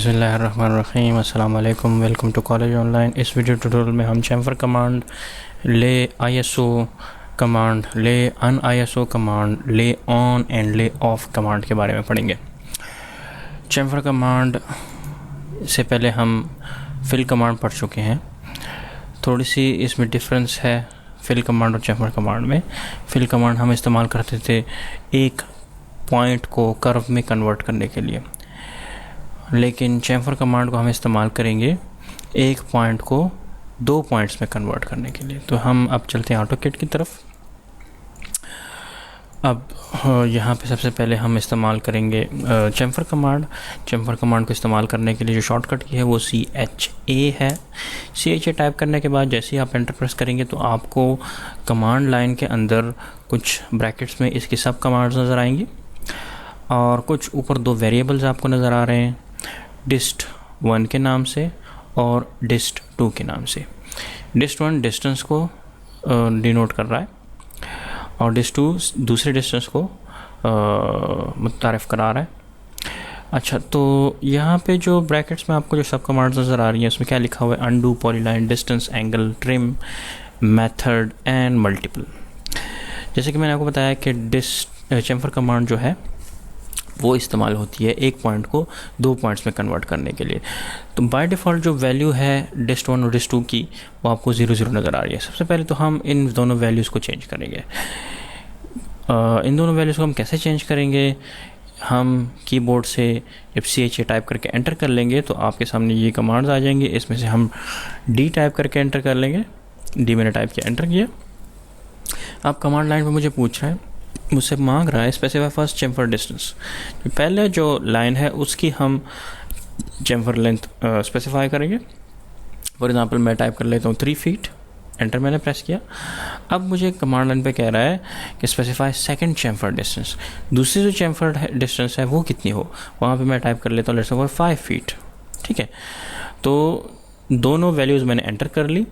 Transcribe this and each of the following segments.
बिस्मिल्लाहिर्रहमानिर्रहीम। अस्सलाम वालेकुम। Welcome to college online. इस वीडियो ट्यूटोरियल में हम chamfer command, layiso command, layuniso command, layon and layoff command के बारे में पढ़ेंगे। चैम्फर कमांड से पहले हम फिल कमांड पढ़ चुके हैं। थोड़ी सी इसमें डिफरेंस है फिल कमांड और चैम्फर कमांड में। फिल कमांड हम इस्तेमाल करते थे एक पॉइंट को कर्व में कन्वर्ट करने के लिए, लेकिन चैम्फर कमांड को हम इस्तेमाल करेंगे एक पॉइंट को दो पॉइंट्स में कन्वर्ट करने के लिए। तो हम अब चलते हैं ऑटोकैड की तरफ। अब यहाँ पे सबसे पहले हम इस्तेमाल करेंगे चैम्फर कमांड। चैम्फर कमांड को इस्तेमाल करने के लिए जो शॉर्टकट की है वो CHA है। CHA टाइप करने के बाद जैसे ही आप एंटर प्रेस करेंगे तो आपको कमांड लाइन के अंदर कुछ ब्रैकेट्स में इसकी सब कमांड्स नज़र आएंगी और कुछ ऊपर दो वेरिएबल्स आपको नज़र आ रहे हैं, dist1 के नाम से और dist2 के नाम से। dist1 डिस्टेंस को डिनोट कर रहा है और dist2 दूसरे डिस्टेंस को मुतारिफ करा रहा है। अच्छा, तो यहाँ पे जो ब्रैकेट्स में आपको जो सब कमांड्स नज़र आ रही हैं उसमें क्या लिखा हुआ है? Undo, polyline, distance, angle, trim, method and multiple. जैसे कि मैंने आपको बताया कि चैम्फर कमांड जो है वो इस्तेमाल होती है एक पॉइंट को दो पॉइंट्स में कन्वर्ट करने के लिए। तो बाय डिफ़ॉल्ट जो वैल्यू है dist1 और dist2 की वो आपको 0 0 नज़र आ रही है। सबसे पहले तो हम इन दोनों वैल्यूज़ को चेंज करेंगे। इन दोनों वैल्यूज़ को हम कैसे चेंज करेंगे? हम कीबोर्ड से जब CHA टाइप करके एंटर कर लेंगे तो आपके सामने ये कमांड्स आ जाएंगे। इसमें से हम D टाइप करके एंटर कर लेंगे। D मैंने टाइप किया, एंटर किया। अब कमांड लाइन पे मुझे पूछ रहा है, मुझसे मांग रहा है स्पेसिफाई फर्स्ट चैम्फर डिस्टेंस। पहले जो लाइन है उसकी हम चैम्फर लेंथ स्पेसिफाई करेंगे। फॉर एग्जांपल मैं टाइप कर लेता हूँ 3 फीट, एंटर मैंने प्रेस किया। अब मुझे कमांड लाइन पे कह रहा है कि स्पेसिफाई सेकंड चैम्फर डिस्टेंस। दूसरी जो चैम्फर डिस्टेंस है वो कितनी हो, वहाँ पे मैं टाइप कर लेता हूँ लेट्स से 5 फीट। ठीक है, तो दोनों वैल्यूज़ मैंने एंटर कर ली।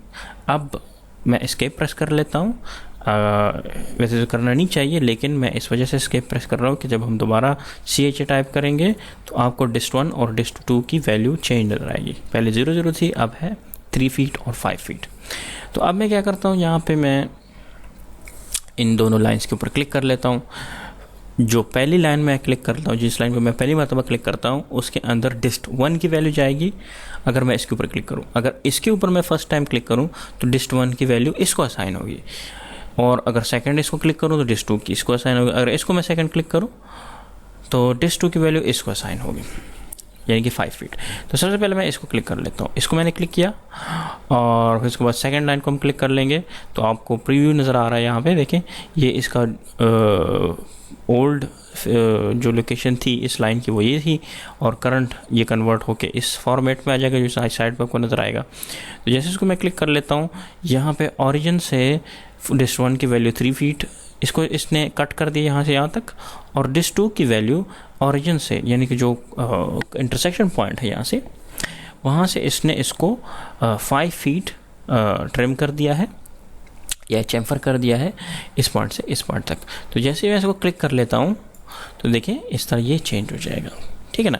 अब मैं एस्केप प्रेस कर लेता हूँ। वैसे तो करना नहीं चाहिए, लेकिन मैं इस वजह से एस्केप प्रेस कर रहा हूँ कि जब हम दोबारा CHA टाइप करेंगे तो आपको dist1 और dist2 की वैल्यू चेंज नजर आएगी। पहले 0 0 थी, अब है 3 फीट और 5 फीट। तो अब मैं क्या करता हूँ, यहाँ पे मैं इन दोनों लाइंस के ऊपर क्लिक कर लेता हूँ। जो पहली लाइन में क्लिक करता हूँ, जिस लाइन पर मैं पहली मरतबा क्लिक करता हूँ उसके अंदर dist1 की वैल्यू जाएगी अगर मैं इसके ऊपर क्लिक करूँ। अगर इसके ऊपर मैं फर्स्ट टाइम क्लिक करूँ तो dist1 की वैल्यू इसको असाइन होगी, और अगर सेकंड इसको क्लिक करूँ तो dist2 की इसको असाइन होगी। अगर इसको मैं सेकंड क्लिक करूँ तो dist2 की वैल्यू इसको असाइन होगी, यानी कि 5 फीट। तो सबसे पहले मैं इसको क्लिक कर लेता हूँ। इसको मैंने क्लिक किया और फिर उसके बाद सेकंड लाइन को हम क्लिक कर लेंगे तो आपको प्रीव्यू नज़र आ रहा है। यहाँ पे देखें, ये इसका ओल्ड जो लोकेशन थी इस लाइन की वो ये थी, और करंट ये कन्वर्ट होके इस फॉर्मेट में आ जाएगा जो साइड पर आपको नज़र आएगा। तो जैसे इसको मैं क्लिक कर लेता हूँ, यहाँ पे ओरिजिन से dist1 की वैल्यू 3 फीट, इसको इसने कट कर दिया यहाँ से यहाँ तक, और dist2 की वैल्यू ओरिजिन से, यानी कि जो इंटरसेक्शन पॉइंट है यहाँ से, वहाँ से इसने इसको 5 फीट ट्रिम कर दिया है या चैम्फर कर दिया है इस पॉइंट से इस पॉइंट तक। तो जैसे ही मैं इसको क्लिक कर लेता हूँ तो देखिए इस तरह ये चेंज हो जाएगा। ठीक है ना।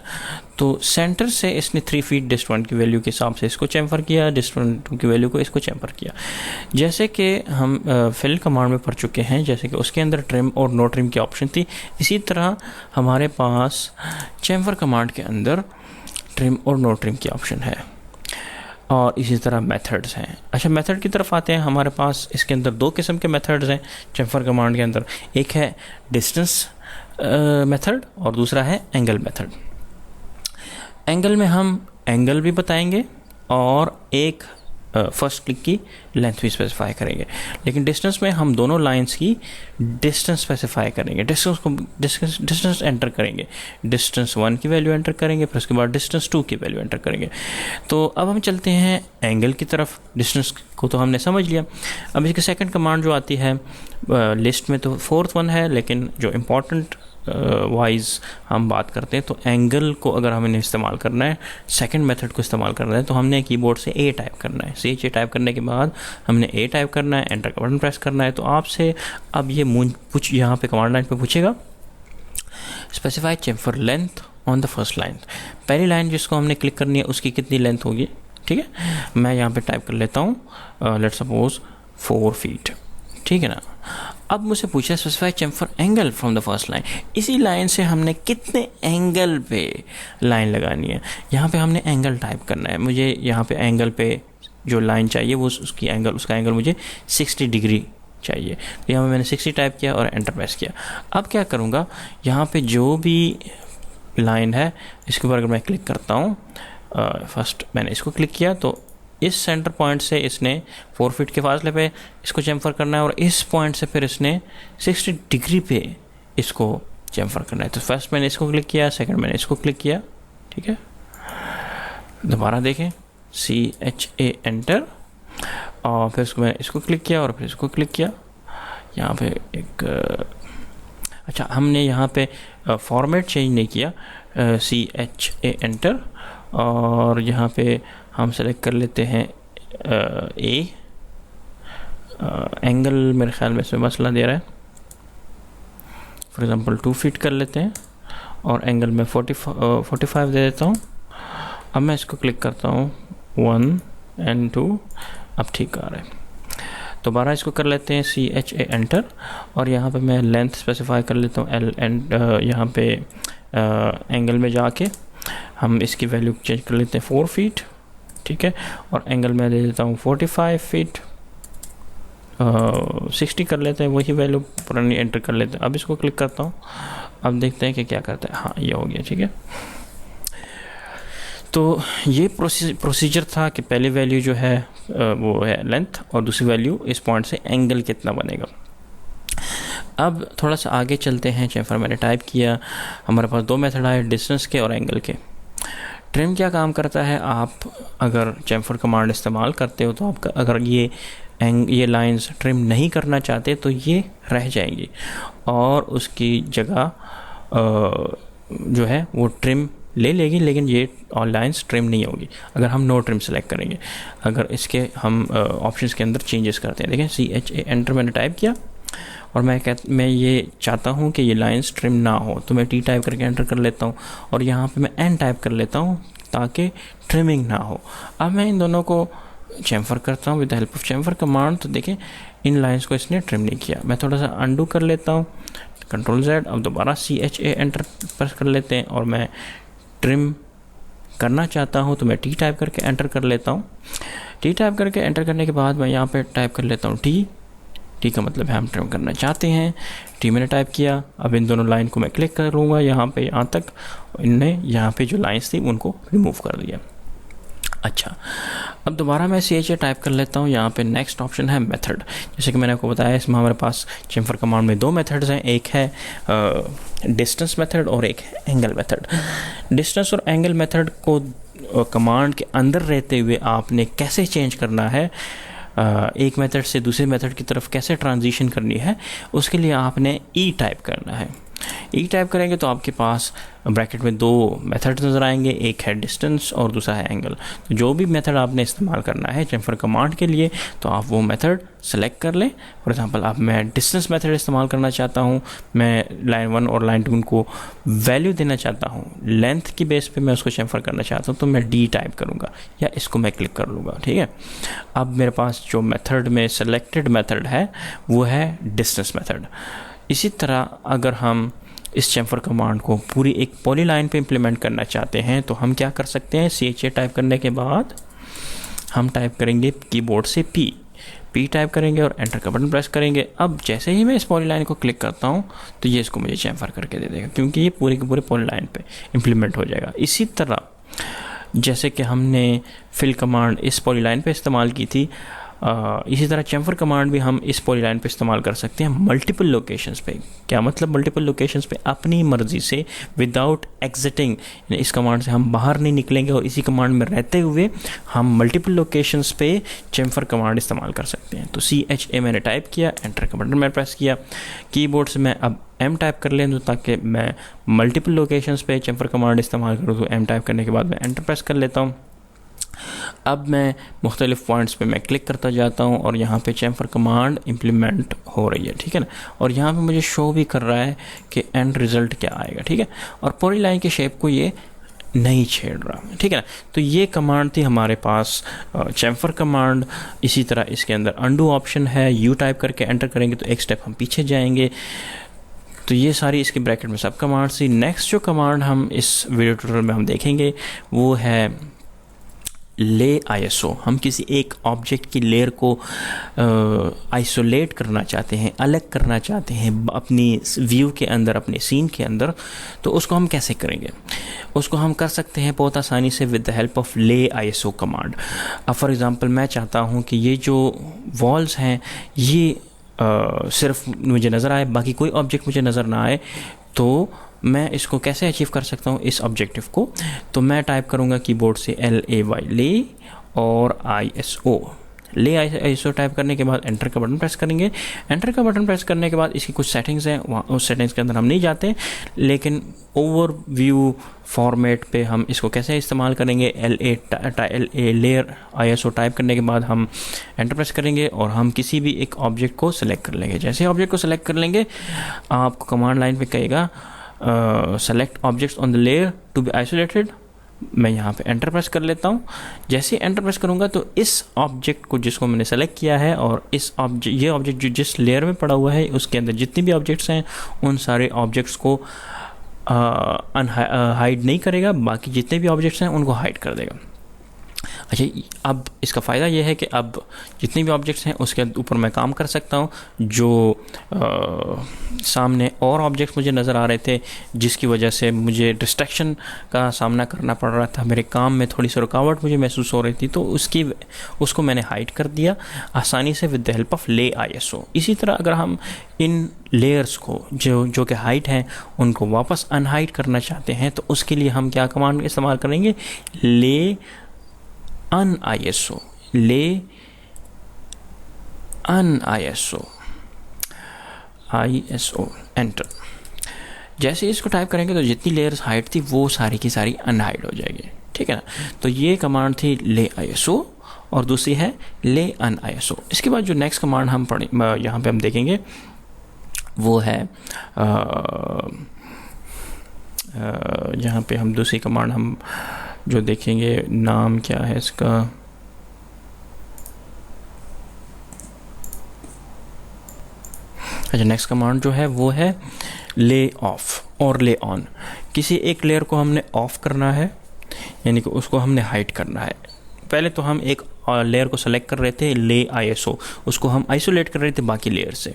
तो सेंटर से इसने 3 फीट dist1 की वैल्यू के हिसाब से इसको चैम्फर किया, dist2 की वैल्यू को इसको चैम्फर किया। जैसे कि हम फिल कमांड में पढ़ चुके हैं, जैसे कि उसके अंदर ट्रिम और नो ट्रिम की ऑप्शन थी, इसी तरह हमारे पास चैम्फर कमांड के अंदर ट्रिम और नो ट्रिम की ऑप्शन है, और इसी तरह मेथड्स हैं। अच्छा, मेथड की तरफ आते हैं। हमारे पास इसके अंदर दो किस्म के मेथड्स हैं चैम्फर कमांड के अंदर। एक है डिस्टेंस मेथड और दूसरा है एंगल मेथड। एंगल में हम एंगल भी बताएंगे और एक फर्स्ट क्लिक की लेंथ भी स्पेसिफाई करेंगे, लेकिन डिस्टेंस में हम दोनों लाइंस की डिस्टेंस स्पेसिफाई करेंगे। डिस्टेंस एंटर करेंगे, dist1 की वैल्यू एंटर करेंगे, फिर उसके बाद dist2 की वैल्यू एंटर करेंगे। तो अब हम चलते हैं एंगल की तरफ। डिस्टेंस को तो हमने समझ लिया। अब इसकी सेकंड कमांड जो आती है लिस्ट में तो 4th वन है, लेकिन जो इम्पोर्टेंट वाइज हम बात करते हैं तो एंगल को अगर हमें इस्तेमाल करना है, सेकंड मेथड को इस्तेमाल करना है, तो हमने कीबोर्ड से A टाइप करना है। CHA टाइप करने के बाद हमने A टाइप करना है, एंटर का बटन प्रेस करना है। तो आपसे अब ये यहाँ पे कमांड लाइन पे पूछेगा specify chamfer length on the first line. पहली लाइन जिसको हमने क्लिक करनी है उसकी कितनी लेंथ होगी, ठीक है। मैं यहाँ पे टाइप कर लेता हूँ लेट्स सपोज 4 फीट, ठीक है ना। अब मुझे पूछा specify Chemphar angle from the first line. इसी लाइन से हमने कितने एंगल पे लाइन लगानी है, यहाँ पे हमने एंगल टाइप करना है। मुझे यहाँ पे एंगल पे जो लाइन चाहिए वो उसका एंगल मुझे 60 डिग्री चाहिए। तो यहाँ पे मैंने 60 टाइप किया और एंटर प्रेस किया। अब क्या करूँगा, यहाँ पे जो भी लाइन है इसके ऊपर अगर मैं क्लिक करता हूँ, फर्स्ट मैंने इसको क्लिक किया तो इस सेंटर पॉइंट से इसने 4 फीट के फासले पे इसको चेम्फर करना है और इस पॉइंट से फिर इसने 60 डिग्री पे इसको चेम्फर करना है। तो फर्स्ट मैंने इसको क्लिक किया, सेकंड मैंने इसको क्लिक किया, ठीक है। दोबारा देखें CHA एंटर, और फिर मैंने इसको क्लिक किया और फिर इसको क्लिक किया। यहाँ पे एक अच्छा, हमने यहाँ पे फॉर्मेट चेंज नहीं किया, CHA एंटर, और यहाँ पे हम सेलेक्ट कर लेते हैं एंगल मेरे ख्याल में इसमें मसला दे रहा है, फॉर एग्ज़ाम्पल 2 फीट कर लेते हैं और एंगल में 45 दे देता हूँ। अब मैं इसको क्लिक करता हूँ 1 and 2, अब ठीक आ रहा है। दोबारा इसको कर लेते हैं CHA एंटर, और यहाँ पे मैं लेंथ स्पेसिफाई कर लेता हूँ L, एंड यहाँ पे एंगल में जाके हम इसकी वैल्यू चेंज कर लेते हैं 4 फीट, ठीक है। और एंगल में दे देता हूँ 45 फीट, 60 कर लेते हैं, वही वैल्यू पुरानी एंटर कर लेते हैं। अब इसको क्लिक करता हूँ, अब देखते हैं कि क्या करता है। हाँ, ये हो गया, ठीक है। तो ये प्रोसीजर था कि पहली वैल्यू जो है वो है लेंथ, और दूसरी वैल्यू इस पॉइंट से एंगल कितना बनेगा। अब थोड़ा सा आगे चलते हैं। चेम्फर मैंने टाइप किया, हमारे पास 2 मेथड आए, डिस्टेंस के और एंगल के। ट्रिम क्या काम करता है, आप अगर चेम्फर कमांड इस्तेमाल करते हो तो आपका अगर ये लाइंस ट्रिम नहीं करना चाहते तो ये रह जाएंगी और उसकी जगह जो है वो ट्रिम ले लेगी, लेकिन ये ऑल लाइंस ट्रिम नहीं होगी अगर हम नो ट्रिम सेलेक्ट करेंगे। अगर इसके हम ऑप्शंस के अंदर चेंजेस करते हैं, देखें CHA एंटर मैंने टाइप किया और मैं ये चाहता हूँ कि ये लाइंस ट्रिम ना हो, तो मैं T टाइप करके एंटर कर लेता हूँ और यहाँ पे मैं N टाइप कर लेता हूँ ताकि ट्रिमिंग ना हो। अब मैं इन दोनों को चेम्फर करता हूँ with the help of Chemphar command, तो देखें इन लाइंस को इसने ट्रिम नहीं किया। मैं थोड़ा सा अंडू कर लेता हूँ, Ctrl Z, अब दोबारा CHA एंटर प्रेस कर लेते हैं और मैं ट्रिम करना चाहता हूँ तो मैं T टाइप करके एंटर कर लेता हूँ। T टाइप करके एंटर करने के बाद मैं यहाँ पे टाइप कर लेता हूँ T का मतलब है हम ट्रिम करना चाहते हैं। T मैंने टाइप किया। अब इन दोनों लाइन को मैं क्लिक करूँगा यहाँ पे, यहाँ तक इनने यहाँ पे जो लाइंस थी उनको रिमूव कर दिया। अच्छा, अब दोबारा मैं CHA टाइप कर लेता हूँ। यहाँ पे नेक्स्ट ऑप्शन है मेथड। जैसे कि मैंने आपको बताया इसमें हमारे पास चेम्फर कमांड में 2 मेथड्स हैं, एक है डिस्टेंस मेथड और एक है एंगल मेथड। डिस्टेंस और एंगल मेथड को कमांड के अंदर रहते हुए आपने कैसे चेंज करना है, एक मेथड से दूसरे मेथड की तरफ कैसे ट्रांजिशन करनी है, उसके लिए आपने E टाइप करना है। E टाइप करेंगे तो आपके पास ब्रैकेट में 2 मेथड नज़र आएंगे, एक है डिस्टेंस और दूसरा है एंगल। तो जो भी मेथड आपने इस्तेमाल करना है चेम्फर कमांड के लिए तो आप वो मेथड सेलेक्ट कर लें। फॉर एग्जांपल अब मैं डिस्टेंस मेथड इस्तेमाल करना चाहता हूँ, मैं लाइन 1 और लाइन 2 को वैल्यू देना चाहता हूँ, लेंथ की बेस पे मैं उसको चेम्फर करना चाहता हूँ, तो मैं D टाइप करूँगा या इसको मैं क्लिक कर लूँगा, ठीक है। अब मेरे पास जो मेथड में सेलेक्टेड मेथड है वो है डिस्टेंस मेथड। इसी तरह अगर हम इस चेम्फर कमांड को पूरी एक पॉलीलाइन पे इम्प्लीमेंट करना चाहते हैं तो हम क्या कर सकते हैं, CHA टाइप करने के बाद हम टाइप करेंगे कीबोर्ड से P टाइप करेंगे और एंटर का बटन प्रेस करेंगे। अब जैसे ही मैं इस पॉलीलाइन को क्लिक करता हूँ तो ये इसको मुझे चेम्फर करके दे देगा, क्योंकि ये पूरे के पूरे पॉलीलाइन पे इम्प्लीमेंट हो जाएगा। इसी तरह जैसे कि हमने फिल कमांड इस पॉलीलाइन पे इस्तेमाल की थी, इसी तरह चेम्फर कमांड भी हम इस पॉलीलाइन पे इस्तेमाल कर सकते हैं मल्टीपल लोकेशंस पे। क्या मतलब मल्टीपल लोकेशंस पे? अपनी मर्जी से विदाउट एग्जिटिंग, इस कमांड से हम बाहर नहीं निकलेंगे और इसी कमांड में रहते हुए हम मल्टीपल लोकेशंस पे चेम्फर कमांड इस्तेमाल कर सकते हैं। तो CHA मैंने टाइप किया, एंटर का बटन मैंने प्रेस किया, कीबोर्ड से मैं अब M टाइप कर लें तो ताकि मैं मल्टीपल लोकेशंस पे चेम्फर कमांड इस्तेमाल करूँ। तो M टाइप करने के बाद मैं एंटर प्रेस कर लेता हूँ। अब मैं मुख्तलिफ़ पॉइंट्स पे मैं क्लिक करता जाता हूँ और यहाँ पे चैम्फर कमांड इम्प्लीमेंट हो रही है, ठीक है ना। और यहाँ पे मुझे शो भी कर रहा है कि एंड रिज़ल्ट क्या आएगा, ठीक है। और पूरी लाइन के शेप को ये नहीं छेड़ रहा, ठीक है ना। तो ये कमांड थी हमारे पास चैम्फर कमांड। इसी तरह इसके अंदर अंडू ऑप्शन है, यू टाइप करके एंटर करेंगे तो एक स्टेप हम पीछे जाएंगे। तो ये सारी इसके ब्रैकेट में सब कमांड थी। नेक्स्ट जो कमांड हम इस वीडियो ट्यूटोरियल में हम देखेंगे वो है ले आईएसओ। हम किसी एक ऑब्जेक्ट की लेयर को आइसोलेट करना चाहते हैं, अलग करना चाहते हैं अपनी व्यू के अंदर, अपने सीन के अंदर। तो उसको हम कैसे करेंगे? उसको हम कर सकते हैं बहुत आसानी से विद द हेल्प ऑफ ले आईएसओ कमांड। अब फॉर एग्जांपल मैं चाहता हूं कि ये जो वॉल्स हैं ये सिर्फ मुझे नज़र आए, बाकी कोई ऑब्जेक्ट मुझे नज़र ना आए। तो मैं इसको कैसे अचीव कर सकता हूँ इस ऑब्जेक्टिव को? तो मैं टाइप करूँगा कीबोर्ड से LAY ले और ISO ले ISO टाइप करने के बाद एंटर का बटन प्रेस करेंगे। एंटर का बटन प्रेस करने के बाद इसकी कुछ सेटिंग्स हैं, वहाँ उस सेटिंग्स के अंदर हम नहीं जाते, लेकिन ओवरव्यू फॉर्मेट पे हम इसको कैसे इस्तेमाल करेंगे। LA लेयर ISO टाइप करने के बाद हम एंटर प्रेस करेंगे और हम किसी भी एक ऑब्जेक्ट को सिलेक्ट कर लेंगे। जैसे ऑब्जेक्ट को सिलेक्ट कर लेंगे, आपको कमांड लाइन पे कहेगा select objects on the layer to be isolated. मैं यहाँ पे एंटर प्रेस कर लेता हूँ। जैसे ही एंटर प्रेस करूँगा तो इस ऑब्जेक्ट को जिसको मैंने सेलेक्ट किया है और ये ऑब्जेक्ट जो जिस लेयर में पड़ा हुआ है उसके अंदर जितनी भी ऑब्जेक्ट्स हैं उन सारे ऑब्जेक्ट्स को हाइड नहीं करेगा, बाकी जितने भी ऑब्जेक्ट्स हैं उनको हाइड कर देगा। अच्छा, अब इसका फ़ायदा यह है कि अब जितने भी ऑब्जेक्ट्स हैं उसके ऊपर मैं काम कर सकता हूँ। जो सामने और ऑब्जेक्ट्स मुझे नज़र आ रहे थे जिसकी वजह से मुझे डिस्ट्रैक्शन का सामना करना पड़ रहा था, मेरे काम में थोड़ी सी रुकावट मुझे महसूस हो रही थी, तो उसको मैंने हाइड कर दिया आसानी से विद द हेल्प ऑफ ले ISO। इसी तरह अगर हम इन लेयर्स को जो कि हाइड हैं उनको वापस अनहाइड करना चाहते हैं तो उसके लिए हम क्या कमांड इस्तेमाल करेंगे? ले अन ISO, ले अन ISO एंटर। जैसे ही इसको टाइप करेंगे तो जितनी लेयर्स हाइड थी वो सारी की सारी अनहाइड हो जाएगी, ठीक है ना। तो ये कमांड थी ले ISO और दूसरी है ले अन ISO। इसके बाद जो नेक्स्ट कमांड हम यहाँ पे हम देखेंगे वो है यहाँ पे हम दूसरी कमांड हम जो देखेंगे, नाम क्या है इसका? अच्छा, नेक्स्ट कमांड जो है वो है ले ऑफ और ले ऑन। किसी एक लेयर को हमने ऑफ करना है, यानी कि उसको हमने हाइड करना है। पहले तो हम एक लेयर को सेलेक्ट कर रहे थे ले ISO, उसको हम आइसोलेट कर रहे थे बाकी लेयर से।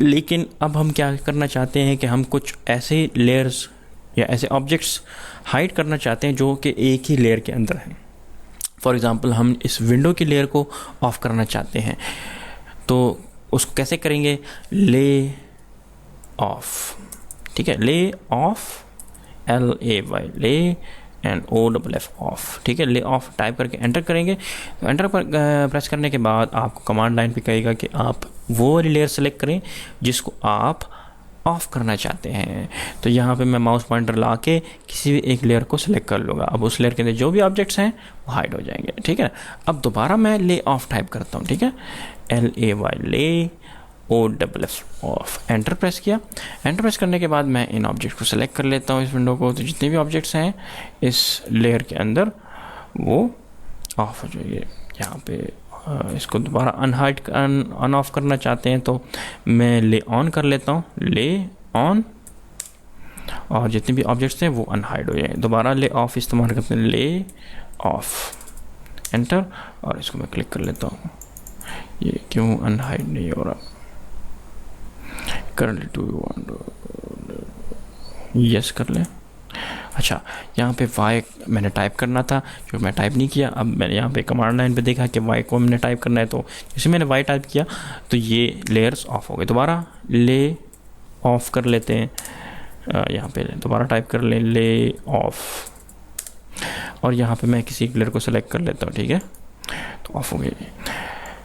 लेकिन अब हम क्या करना चाहते हैं कि हम कुछ ऐसे लेयर्स या ऐसे ऑब्जेक्ट्स हाइड करना चाहते हैं जो कि एक ही लेयर के अंदर हैं। फॉर एग्ज़ाम्पल हम इस विंडो की लेयर को ऑफ़ करना चाहते हैं, तो उसको कैसे करेंगे? ले ऑफ, ठीक है, ले ऑफ LAY ले एंड OFF ऑफ, ठीक है। ले ऑफ टाइप करके एंटर करेंगे। तो एंटर पर प्रेस करने के बाद आपको कमांड लाइन पे कहेगा कि आप वो वाली लेयर सेलेक्ट करें जिसको आप ऑफ करना चाहते हैं। तो यहाँ पे मैं माउस पॉइंटर ला के किसी भी एक लेयर को सिलेक्ट कर लूँगा। अब उस लेयर के अंदर जो भी ऑब्जेक्ट्स हैं वो हाइड हो जाएंगे, ठीक है। अब दोबारा मैं ले ऑफ टाइप करता हूँ, ठीक है, LAY ले OFF ऑफ, एंटर प्रेस किया। एंटर प्रेस करने के बाद मैं इन ऑब्जेक्ट को सिलेक्ट कर लेता हूँ, इस विंडो को। तो जितने भी ऑब्जेक्ट्स हैं इस लेयर के अंदर वो ऑफ हो जाएंगे। यहाँ पे इसको दोबारा अनहाइड अन ऑफ करना चाहते हैं तो मैं ले ऑन कर लेता हूँ, ले ऑन, और जितने भी ऑब्जेक्ट्स हैं वो अनहाइड हो जाए। दोबारा ले ऑफ इस्तेमाल करते हैं, ले ऑफ एंटर, और इसको मैं क्लिक कर लेता हूँ। ये क्यों अनहाइड नहीं हो रहा? करंटली टू यस कर ले। अच्छा, यहाँ पे y मैंने टाइप करना था जो मैं टाइप नहीं किया। अब मैंने यहाँ पे कमांड लाइन पे देखा कि y को मैंने टाइप करना है, तो जैसे मैंने y टाइप किया तो ये लेयर्स ऑफ हो गए। दोबारा ले ऑफ कर लेते हैं, यहाँ पे दोबारा टाइप कर लें ले ऑफ, और यहाँ पे मैं किसी लेयर को सेलेक्ट कर लेता हूँ, ठीक है, तो ऑफ हो गई,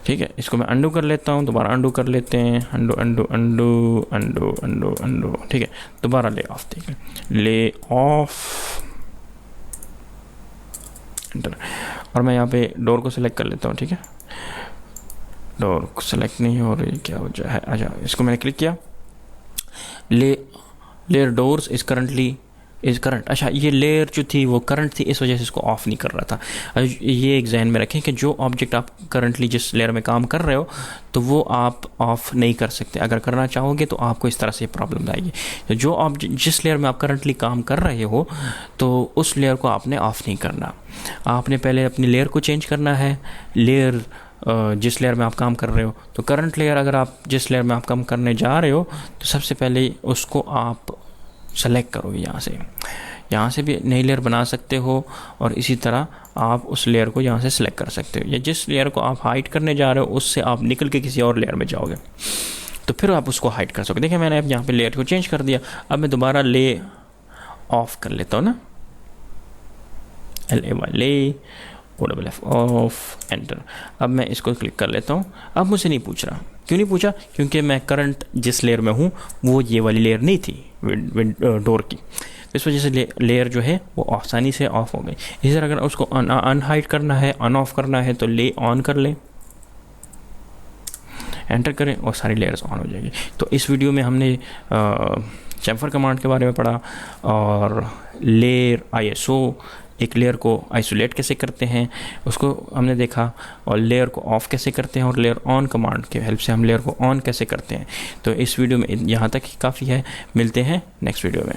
ठीक है। इसको मैं अंडू कर लेता हूँ, दोबारा अंडू कर लेते हैं, undo undo undo undo undo undo, ठीक है। दोबारा ले ऑफ, ठीक है, ले ऑफ एंटर। और मैं यहाँ पे डोर को सिलेक्ट कर लेता हूँ, ठीक है। डोर को सिलेक्ट नहीं हो रही, क्या वजह है? अच्छा, इसको मैंने क्लिक किया, लेयर डोर्स इज़ करंट। अच्छा, ये लेयर जो थी वो करंट थी, इस वजह से इसको ऑफ़ नहीं कर रहा था। ये एक जहन में रखें कि जो ऑब्जेक्ट आप करंटली जिस लेयर में काम कर रहे हो तो वो आप ऑफ़ नहीं कर सकते। अगर करना चाहोगे तो आपको इस तरह से प्रॉब्लम आएगी। तो जो ऑब्जेक्ट जिस लेयर में आप करंटली काम कर रहे हो तो उस लेयर को आपने ऑफ़ नहीं करना। आपने पहले अपनी लेयर को चेंज करना है। लेयर जिस लेयर में आप काम कर रहे हो, तो करंट लेयर अगर आप जिस लेयर में आप काम करने जा रहे हो तो सबसे पहले उसको आप सेलेक्ट करोगे। यहाँ से भी नई लेयर बना सकते हो और इसी तरह आप उस लेयर को यहाँ से सिलेक्ट कर सकते हो, या जिस लेयर को आप हाइड करने जा रहे हो उससे आप निकल के किसी और लेयर में जाओगे तो फिर आप उसको हाइड कर सकते हो। देखिए मैंने अब यहाँ पे लेयर को चेंज कर दिया। अब मैं दोबारा ले ऑफ कर लेता हूँ ना, ले OFF ऑफ, एंटर। अब मैं इसको क्लिक कर लेता हूँ। अब मुझसे नहीं पूछ रहा, क्यों नहीं पूछा? क्योंकि मैं करंट जिस लेयर में हूँ वो ये वाली लेयर नहीं थी डोर की, इस वजह से लेयर जो है वो आसानी से ऑफ हो गई। इसी तरह अगर उसको अनहाइड करना है, अन ऑफ करना है तो ले ऑन कर लें, एंटर करें और सारी लेयर्स ऑन हो जाएगी। तो इस वीडियो में हमने चैम्फर कमांड के बारे में पढ़ा और लेयर ISO, एक लेयर को आइसोलेट कैसे करते हैं उसको हमने देखा, और लेयर को ऑफ़ कैसे करते हैं, और लेयर ऑन कमांड के हेल्प से हम लेयर को ऑन कैसे करते हैं। तो इस वीडियो में यहाँ तक ही काफ़ी है। मिलते हैं नेक्स्ट वीडियो में।